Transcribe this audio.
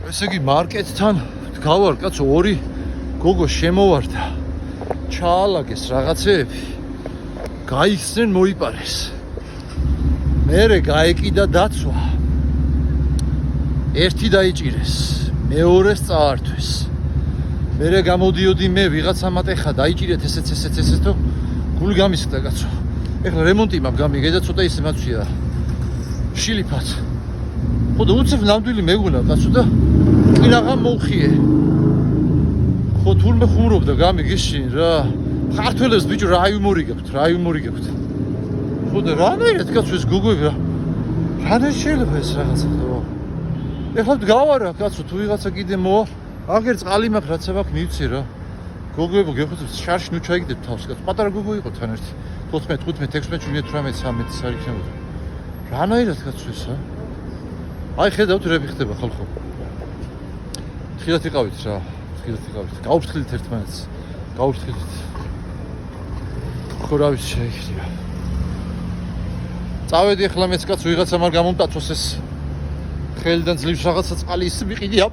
ესე იგი მარკეტთან გავარ კაცო ორი გოგო შემოვარდა ჩაალაგეს რაღაცეები გაიხსნენ მოიპარეს მერე გაეკიდა დაცვა ერთი დაიჭირეს მეორეს წაართვეს მერე გამოდიოდი მე ვიღაცამ ატეხა დაიჭირეთ ესეც გული გამისხდა კაცო ეხლა რემონტი მაქვს გამიგე და ცოტა ისე მაცვია შილიფად ხო და უცებ ნამდვილი მეგონა კაცო და ყინაღამ მოვხიე ხო თურმე ხუმრობდა გამიგეში რა ქართველებს ბიჭო რა იუმორი გებთ ხო და რანაირად კაცო ეს გოგოები რა შეიძლება ეს რაღაცა ხო ეხლა გავარა კაცო თუ ვიღაცა კიდე მოა აგერ წყალი მაქვს რაც აქვს მივცე რა გოგოებო გეხოცებს შარში ნუ ჩაიგდეთ თავს კაცო პატარა გოგო იყო თან ერთი 14 15 16 17 18 13 არ იქნებოდა რანაირად კაცო ესა აი ხედავთ რები ხდება ხალხო ხილად იყავით რა გაუფრთხილით ერთმანეთს გაუფრთხილით ხო რა ვიცი შეიძლება წავედი ახლა მეც კაცო ვიღაცა მაგ გამომტაცოს ეს ხელიდან ძლივს რაღაცა წყალი ის მიყიდია